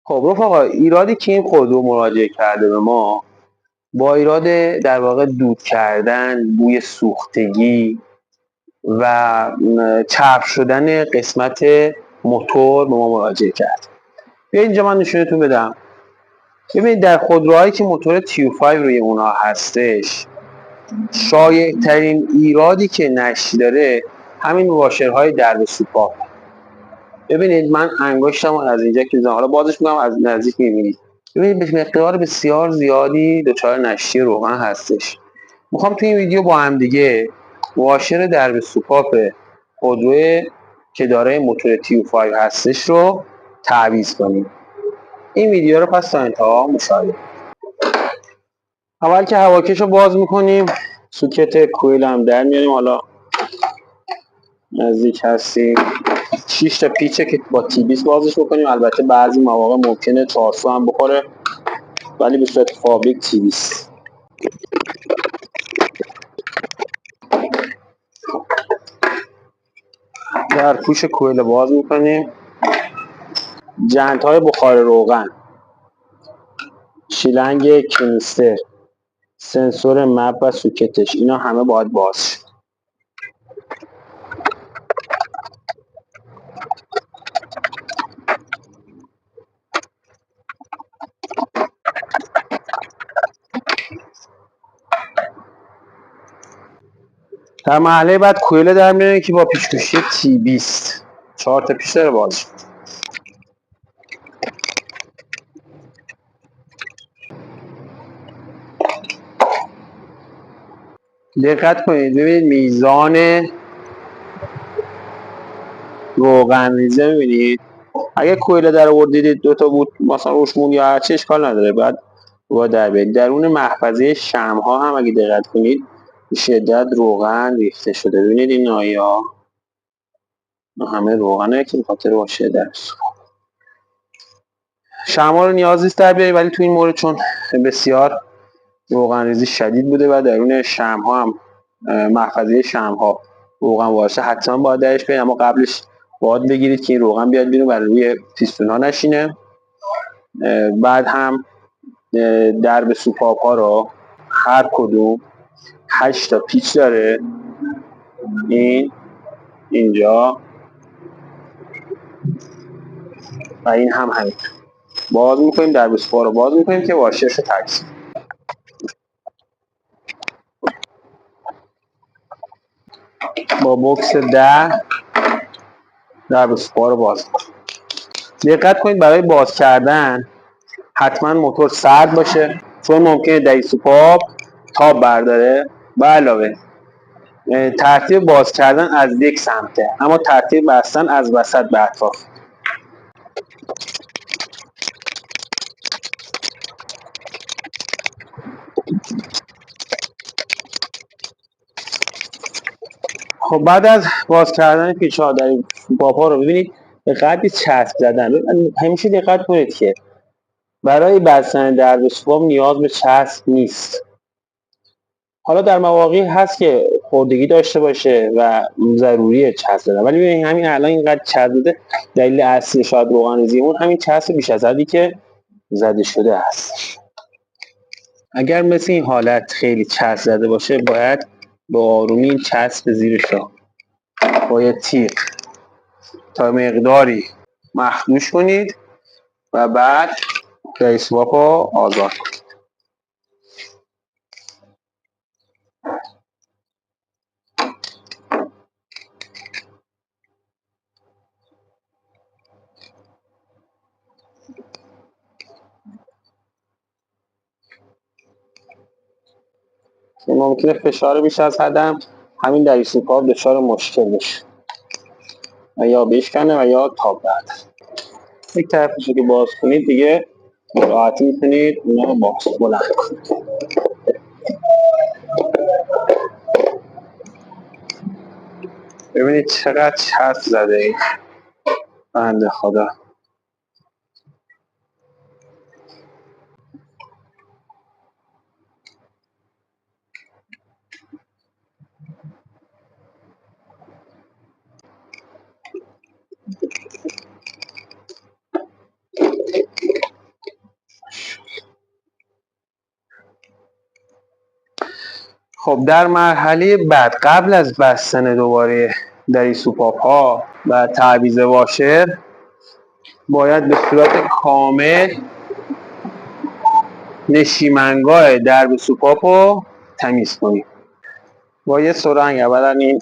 خب رفقا، ایرادی که این خودرو مراجعه کرده به ما با ایراد در واقع دود کردن، بوی سوختگی و چرب شدن قسمت موتور به ما مراجعه کرد. بیا اینجا من نشونتون بدم. ببینید در خودروهایی که موتور تیو 5 روی اونها هستش، شایع ترین ایرادی که نشی داره همین واشرهای درب سوپاپ. ببینید من انگشتم از اینجا که میزنم، حالا بازش میکنم از نزدیک میبینید. ببینید به مقدار بسیار زیادی دچار نشتی روغن هستش. میخوام توی این ویدیو با هم دیگه واشر درب سوپاپ خودرو که دارای موتور تیو 5 هستش رو تعویض کنیم. این ویدیو رو پس تا انتها مشاهده. اول که هواکش رو باز میکنیم، سوکت کویل هم در میاریم. حالا نزدیک هستیم. 6 تا پیچه که با تی 20 بازش بکنیم. البته بعضی مواقع ممکنه تارسو هم بخوره، ولی به صورت فابریک تی 20. در پوش کویل باز میکنیم. جنت‌های بخار روغن، شیلنگ کنیستر، سنسور مپ و سوکتش، اینا همه باید باز شد. در مرحله بعد کویل در میاریم که با پیچ‌کشی تی 20 4 تا پیچ داره باز شد. دقت کنید ببینید میزان روغن ریزه. ببینید اگه کویل در آوردید دو تا بود مثلا روش مون یا هرچی، اشکال نداره، بعد با در بیارید. درون محفظه شمع‌ها هم اگه دقت کنید به شدت روغن ریخته شده. ببینید این نایه‌ها همه روغنه که به خاطر واشه درس. شمع‌ها رو نیاز نیست در بیارید، ولی تو این مورد چون بسیار روغن ریزی شدید بوده و درون شمع‌ها هم محفظه شمع‌ها روغن وارشه، حتما باید درش بیارید. اما قبلش باید بگیرید که این روغن بیاد بیرون و روی پیستون‌ها نشینه. بعد هم درب سوپاپ ها رو هر کدوم 8 تا پیچ داره. این اینجا و این هم همین. باز میکنیم، درب سوپاپ رو باز میکنیم که واشرش رو تعویض کنیم. با بوکس 10 درب سوپاپ رو باز میکنیم. دقت کنید برای باز کردن حتما موتور سرد باشه، چون ممکنه در سوپاپ تاب برداره. به علاوه ترتیب باز کردن از یک سمته، اما ترتیب بستن از وسط به اطراف. خب بعد از باز کردن پیچ‌ها در سوپاپ‌ها رو ببینید به قدری چسب زدن. همیشه دقت کنید که برای بستن درب سوپاپ نیاز به چسب نیست. حالا در مواقعی هست که خوردگی داشته باشه و ضروریه چسب زدن، ولی ببینید همین الان اینقدر چسب زده، دلیل اصلی شاید روغن‌ریزیمون همین چسب بیش از حدی که زده شده است. اگر مثل این حالت خیلی چسب زده باشه، باید به آرومی این چسب زیرش رو با یه تیغ تا مقداری مخدوش کنید و بعد رئیس سوپاپ رو آزاد کنید. ممکنه فشار بیش از حدم همین رئیس سوپاپ دچار مشکل بشه و یا بشکنه و یا تاب برداره. یک طرفش رو که باز کنید دیگه راحتی میتونید اونا رو باز بلند کنید. ببینید چقدر چسب زده این بنده خدا. خب در مرحله بعد قبل از بستن دوباره دری سوپاپ ها و تعویض واشر باید به صورت کامل نشیمنگاه درب سوپاپ رو تمیز کنیم. با یه سرنگ اولا این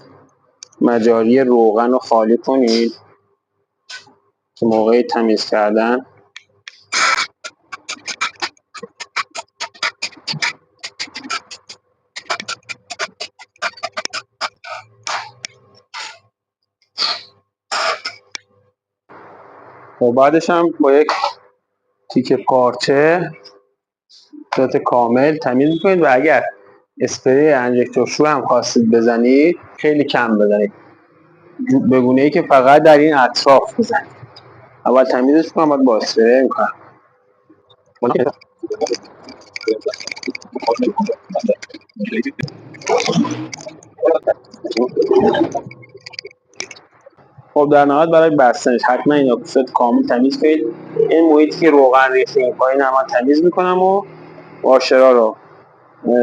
مجاری روغن رو خالی کنید که موقع تمیز کردن و بعدش هم با یک تیکه پارچه صورت کامل تمیز میکنید و اگر اسپری انجکتور شو هم خواستید بزنید خیلی کم بزنید، به گونه ای که فقط در این اطراف بزنید. اول تمیزش کنم بعد با اسپری میکنم. خب در نهایت برای بستنش حتما این صورت کامل تمیز کنید. این محیطی که روغن ریخته این پایین هم من تمیز میکنم و واشرها رو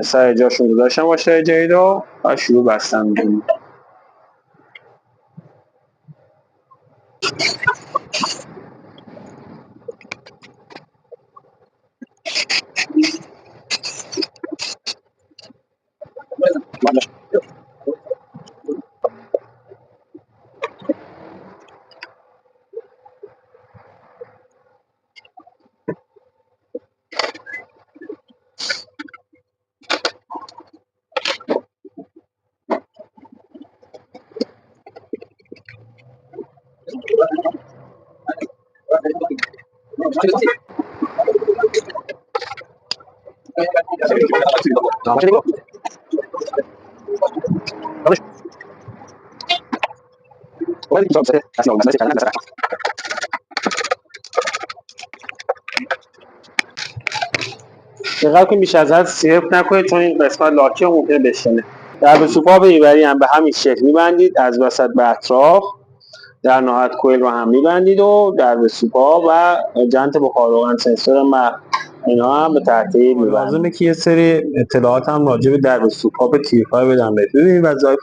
سر جاشون گذاشتم، واشر جدید رو و شروع بستن میکنیم. دقت کنید بیش از حد سرف نکنید چون این قسمت لاکی ممکنه بشکنه. در سوپاپ ایبری هم به همین شکل میبندید از وسط به اطراف، در نهایت کویل رو هم میبندید و در سوپاپ و جنت بخار روغن سنسور اینا هم به ترتیب میبندید. لازمه که یه سری اطلاعات هم راجع به درب سوپاپ تیر 5 بدم بهتون. ببینید وظایف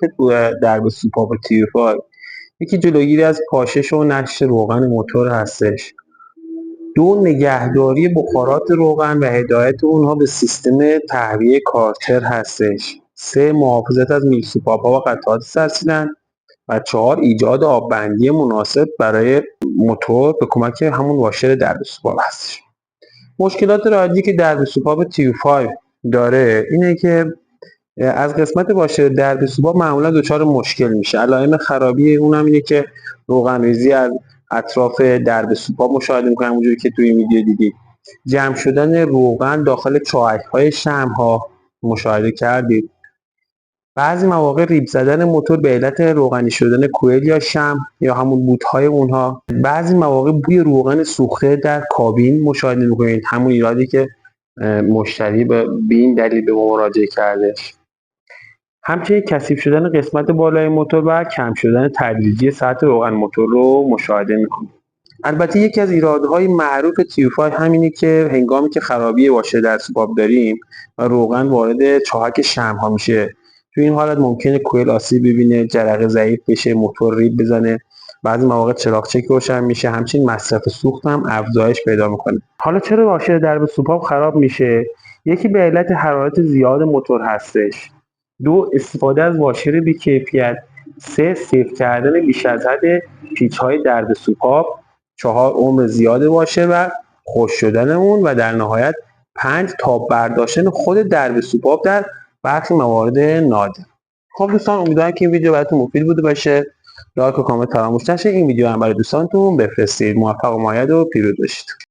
درب سوپاپ تیر 5 یکی جلوگیری از پاشش و نشت روغن موتور هستش، دو نگهداری بخارات روغن و هدایت اونها به سیستم تهویه کارتر هستش، سه محافظت از میل سوپاپ ها و قطعات سرسیدن و چهار ایجاد آببندی مناسب برای موتور به کمک همون واشر درب سوپاپ هستش. مشکلات رایجی که درب سوپاپ تیر 5 داره اینه که از قسمت واشر درب سوپاپ معمولا دچار مشکل میشه. علائم خرابی اونم اینه که روغن ریزی از اطراف درب سوپاپ مشاهده میکنم اونجوری که توی این ویدیو دیدید، جمع شدن روغن داخل چاهک‌های شمع‌ها مشاهده کردید، بعضی مواقع ریب زدن موتور به علت روغنی شدن کوئل یا شمع یا همون بوت‌های اونها، بعضی مواقع بوی روغن سوخته در کابین مشاهده میکنید، همون ایرادی که مشتری به این دلیل به ما مراجعه کرده. همچنین کثیف شدن قسمت بالای موتور و کم شدن تدریجی سطح روغن موتور رو مشاهده میکنید. البته یکی از ایرادهای معروف تیر 5 همینه که هنگامی که خرابی واشر در سوپاپ داریم و روغن وارد چاهک شمع ها میشه، تو این حالت ممکنه کوئل آسیب ببینه، جرقه ضعیف بشه، موتور ریب بزنه، بعضی مواقع چراغچک روشن میشه، همچنین مصرف سوخت هم افزایش پیدا میکنه. حالا چرا واشر درب سوپاپ خراب میشه؟ یکی به علت حرارت زیاد موتور هستش، دو استفاده از واشر بی‌کیفیت، سه سیف کردن بیش از حد پیچ‌های درب سوپاپ، چهار عمر زیاد واشر و خشک شدن اون و در نهایت 5 تاب برداشتن خود درب سوپاپ در برخی موارد نادر. خب دوستان امیدوارم که این ویدیو براتون مفید بوده باشه. لایک و کامنت فراموش نشه. این ویدیو هم برای دوستانتون بفرستید. موفق و مایل و پیروز باشید.